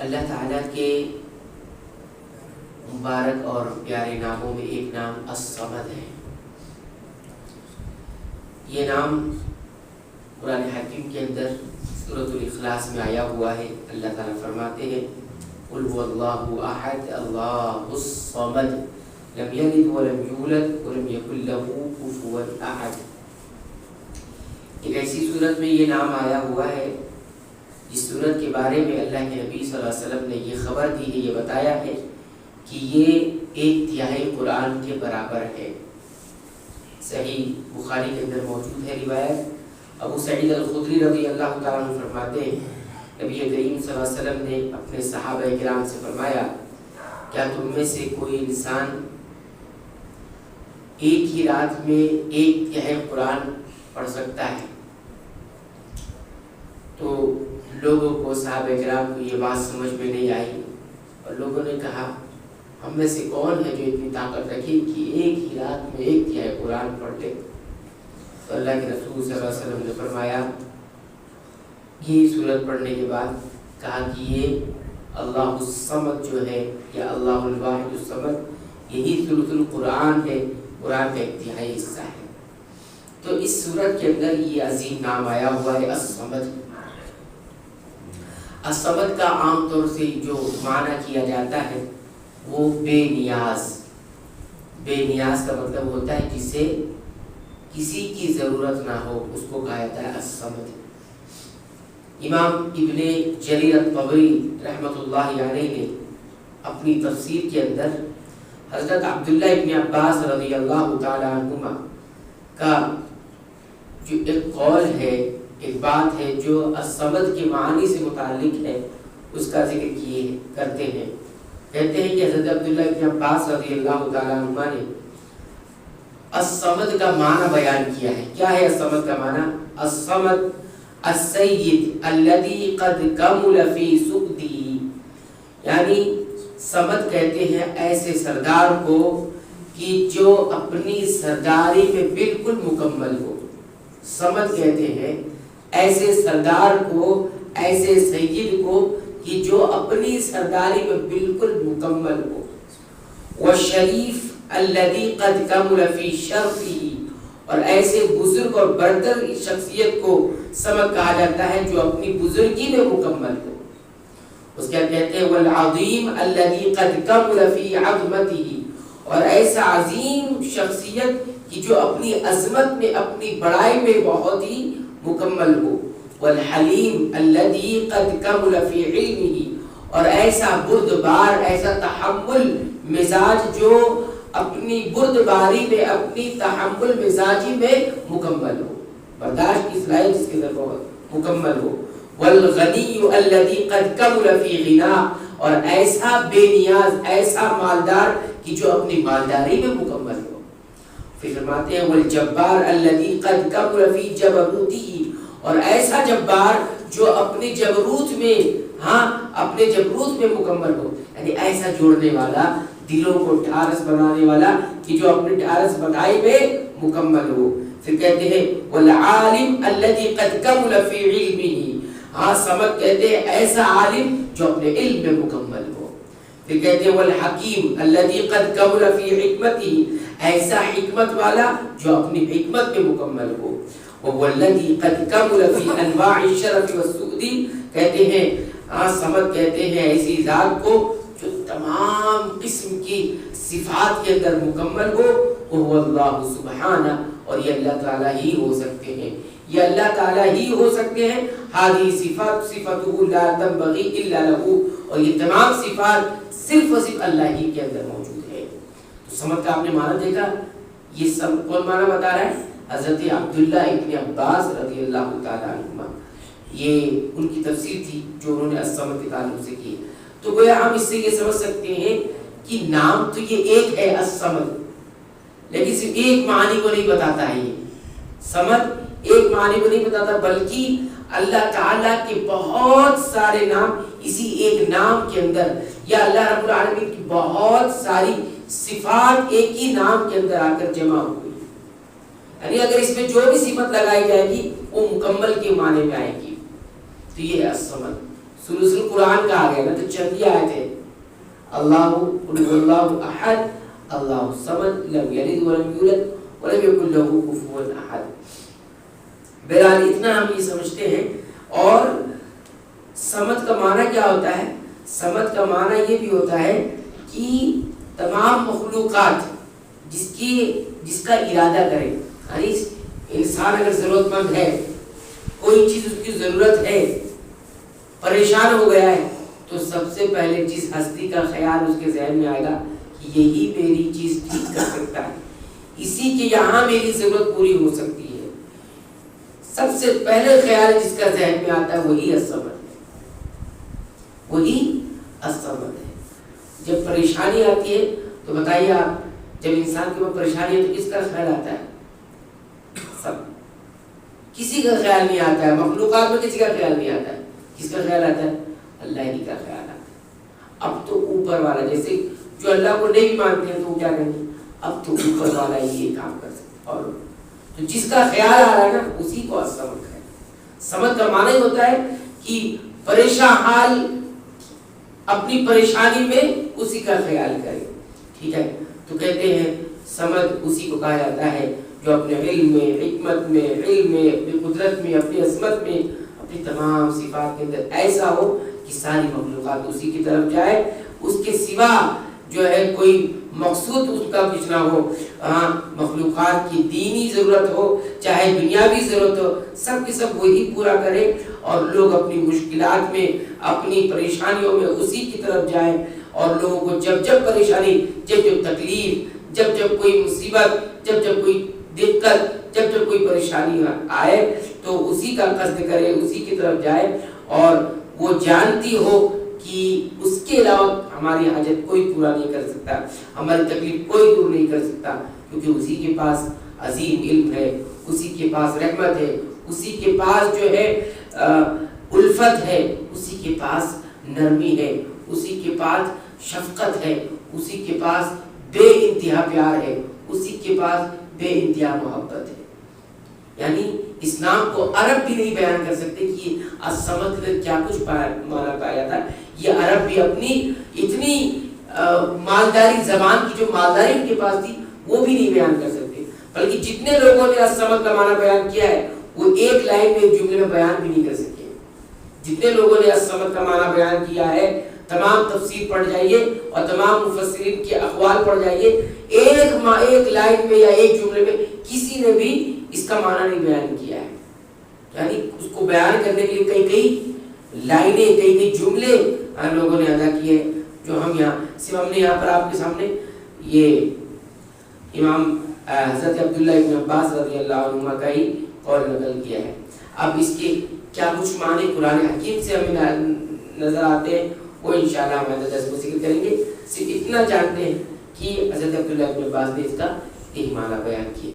اللہ تعالیٰ کے مبارک اور پیارے ناموں میں ایک نام الصمد ہے۔ یہ نام قرآن حکیم کے اندر سورۃ الاخلاص میں آیا ہوا ہے۔ اللہ تعالیٰ فرماتے ہیں قل هو اللہ احد اللہ الصمد لم یلد ولم یولد ولم یکن له کفوا احد۔ ایک ایسی صورت میں یہ نام آیا ہوا ہے جس صورت کے بارے میں اللہ کے نبی صلی اللہ علیہ وسلم نے یہ خبر دی ہے، یہ بتایا ہے کہ یہ 1/3 قرآن کے برابر ہے۔ صحیح بخاری کے اندر موجود ہے روایت۔ ابو سعید الخدری رضی اللہ تعالیٰ عنہ فرماتے ہیں نبی کریم صلی اللہ علیہ وسلم نے اپنے صحابہ کرام سے فرمایا کیا تم میں سے کوئی انسان ایک ہی رات میں 1/3 قرآن پڑھ سکتا ہے؟ تو لوگوں کو صحابہ کرام کو یہ بات سمجھ میں نہیں آئی اور لوگوں نے کہا ہم میں سے کون ہے جو اتنی طاقت رکھے کہ ایک ہی رات میں 1/3 قرآن پڑھ لے؟ تو اللہ کے رسول صلی اللہ علیہ وسلم نے فرمایا یہ سورت پڑھنے کے بعد کہا کہ یہ اللہ الصمد جو ہے یا اللہ الواحد الصمد یہی ثلث القرآن ہے، قرآن کا 1/3 حصہ ہے۔ تو اس سورت کے اندر یہ عظیم نام آیا ہوا ہے الصمد۔ الصمد کا عام طور سے جو معنی کیا جاتا ہے وہ بے نیاز۔ بے نیاز کا مطلب ہوتا ہے جسے کسی کی ضرورت نہ ہو، اس کو کہا جاتا ہے الصمد۔ امام ابن جریر الطبری رحمۃ اللہ علیہ نے اپنی تفسیر کے اندر حضرت عبداللہ ابن عباس رضی اللہ تعالی عنہما کا جو ایک قول ہے، ایک بات ہے جو الصمد کے معنی سے متعلق ہے، اس کا ذکر کرتے ہیں۔ کہتے ہیں کہ حضرت عبداللہ ابن عباس رضی اللہ تعالی عنہما نے الصمد کا معنی بیان کیا ہے۔ کیا ہے الصمد کا معنی؟ الصمد السید الذی قد کمل فی سؤدی، یعنی صمد کہتے ہیں ایسے سردار کو کہ جو اپنی سرداری میں بالکل مکمل ہو۔ صمد کہتے ہیں ایسے سردار کو، ایسے سید کو کہ جو اپنی سرداری میں بالکل مکمل ہو۔ والشریف الذی قد کمل فی شرفہ، اور ایسے بزرگ اور برتر شخصیت کو صمد کہا جاتا ہے جو اپنی بزرگی میں مکمل ہو۔ اس کیا کہتے ہیں والعظیم الذی قد کمل فی عظمتہ، اور ایسا عظیم شخصیت کہ جو اپنی عظمت میں، اپنی بڑائی میں بہت ہی مکمل ہو۔ والحلیم الذی قد کمل فی علمہ، اور ایسا بردبار، ایسا تحمل مزاج جو اپنی بردباری میں، اپنی تحمل مزاجی میں مکمل ہو، برداشت کی صلاحیت جس کے اندر بہت مکمل ہو۔ والغنی الذی قد کمل فی غنا، اور ایسا بے نیاز، ایسا مالدار کہ جو اپنی مالداری میں مکمل ہو۔ پھر فرماتے ہیں والجبار الذی قد کمل فی جبروتہ، اور ایسا جبار جو اپنی جبروت میں، اپنے جبروت میں مکمل ہو، یعنی ایسا جوڑنے والا، دلوں کو ٹھارس بنانے والا کہ جو اپنے ٹھارس بنائی میں مکمل ہو۔ پھر کہتے ہیں والعالم الذی قد کمل فی علمہ، صمد کہتے ہیں ایسا عالم جو اپنے علم میں مکمل ہو۔ پھر کہتے ہیں والحکیم الذی قد کمل فی حکمتہ، ایسا حکمت والا جو اپنی حکمت میں مکمل ہو۔ والذی قد کمل فی انواع الشرف والسؤد، کہتے ہیں صمد کہتے ہیں ایسی ذات کو جو تمام قسم کی صفات کے اندر مکمل ہو۔ وہ اللہ سبحانہ، اور یہ اللہ تعالیٰ ہی ہو سکتے ہیں، یہ اللہ تعالیٰ ہی ہو سکتے ہیں۔ ہذہ صفات صفته لا تنبغي الا له، اور یہ تمام صفات صرف اور صرف اللہ ہی کے اندر موجود ہے۔ تو صمد کا آپ نے معنی دیکھا، یہ سب کون معنی بتا رہا ہے؟ حضرت عبداللہ ابن عباس رضی اللہ تعالیٰ عنہما، یہ ان کی تفسیر تھی جو انہوں نے الصمد کے تعلق سے کی۔ تو گویا ہم اس سے یہ سمجھ سکتے ہیں کہ نام تو یہ ایک ہے الصمد، لیکن صرف ایک معنی کو نہیں بتاتا ہے۔ یہ صمد ایک معنی کو نہیں بتاتا، بلکہ اللہ تعالیٰ کے بہت سارے نام اسی ایک نام کے اندر، یا اللہ رب العالمین کی بہت ساری صفات ایک ہی نام کے اندر آ کر جمع ہوئی، یعنی اگر اس میں جو بھی صفت لگائی جائے گی وہ مکمل کے معنی میں آئے گی۔ تو یہ ہے الصمد۔ ثلث القرآن کہا گیا نا، تو چند آیت ہے، اللہ قل هو اللہ احد اللہ الصمد لم یلد ولم یولد ولم یکن له کفوا احد۔ بہرحال اتنا ہم یہ سمجھتے ہیں۔ اور صمد کا معنی کیا ہوتا ہے؟ صمد کا معنی یہ بھی ہوتا ہے کہ تمام مخلوقات جس کا ارادہ کرے، یعنی انسان اگر ضرورت مند ہے، کوئی چیز اس کی ضرورت ہے، پریشان ہو گیا ہے، تو سب سے پہلے جس ہستی کا خیال اس کے ذہن میں آئے گا کہ یہی میری چیز ٹھیک کر سکتا ہے، اسی کے یہاں میری ضرورت پوری ہو سکتی ہے، سب سے پہلے خیال جس کا ذہن میں آتا ہے وہی الصمد ہے، وہی الصمد ہے۔ جب پریشانی آتی ہے تو بتائیے آپ، جب انسان کے اوپر پریشانی ہے تو کس کا خیال آتا ہے؟ سب، کسی کا خیال نہیں آتا ہے، مخلوقات میں کسی کا خیال نہیں آتا ہے، کس کا خیال آتا ہے؟ اللہ ہی کا خیال آتا ہے۔ اب تو اوپر والا، جیسے جو اللہ کو نہیں مانتے ہیں تو وہ کیا کہیں گے؟ اب تو اوپر والا ہی یہ کام کر سکتا ہے، اور تو جس کا خیال آ رہا ہے نا اسی کو الصمد ہے۔ صمد کا معنی ہوتا ہے کہ پریشان حال اپنی پریشانی میں اسی کا خیال کرے، ٹھیک ہے؟ تو کہتے ہیں صمد اسی کو کہا جاتا ہے جو اپنے علم میں، حکمت میں، علم میں، اپنی قدرت میں، اپنی عظمت میں، اپنی تمام صفات کے اندر ایسا ہو کہ ساری مخلوقات اسی کی طرف جائے، اس کے سوا جو ہے کوئی مقصود اس کا کچھ نہ ہو۔ مخلوقات کی دینی ضرورت ہو چاہے دنیاوی ضرورت ہو، سب کی سب وہی پورا کرے، اور لوگ اپنی مشکلات میں، اپنی پریشانیوں میں اسی کی طرف جائیں، اور لوگوں کو جب جب پریشانی، جب جب تکلیف، جب جب کوئی مصیبت، جب جب کوئی دقت، جب جب کوئی پریشانی آئے تو اسی کا قصد کرے، اسی کی طرف جائے، اور وہ جانتی ہو کہ اس کے علاوہ ہماری حاجت کوئی پورا نہیں کر سکتا، ہماری تکلیف کوئی دور نہیں کر سکتا، کیونکہ اسی کے پاس عظیم علم ہے، اسی کے پاس رحمت ہے، اسی کے پاس جو ہے الفت ہے، اسی کے پاس نرمی ہے، اسی کے پاس شفقت ہے، اسی کے پاس بے انتہا پیار ہے، اسی کے پاس بے انتہا محبت ہے۔ یعنی اسلام کو عرب بھی نہیں بیان کر سکتے کہ الصمد کا کیا کچھ معنی پایا جاتا ہے۔ یہ عرب بھی اپنی اتنی مالداری، زبان کی جو مالداری ان کے پاس تھی وہ بھی نہیں بیان کر سکتے، بلکہ جتنے لوگوں نے الصمد کا معنی بیان کیا ہے وہ ایک لائن میں، ایک جملے میں بیان بھی نہیں کر سکتے۔ جتنے لوگوں نے الصمد کا معنی بیان کیا ہے، تمام تفسیر پڑھ جائیے اور تمام مفسرین کے اقوال پڑھ جائیے، ایک لائن میں یا ایک جملے میں کسی نے بھی اس کا معنی نہیں بیان کیا ہے۔ یعنی اس کو بیان کرنے کے لیے کئی کئی لائنیں، کئی کئی جملے ہم لوگوں نے ادا کیے، جو ہم نے یہاں پر آپ کے سامنے یہ امام حضرت عبداللہ ابن عباس رضی اللہ عنہما کا ہی قول نقل کیا ہے۔ اب اس کے کیا کچھ معنی قرآن حکیم سے ہمیں نظر آتے ہیں وہ انشاءاللہ ہم آئندہ درس میں ذکر کریں گے۔ صرف اتنا جانتے ہیں کہ حضرت عبداللہ ابن عباس نے اس کا یہی معنی بیان کیا۔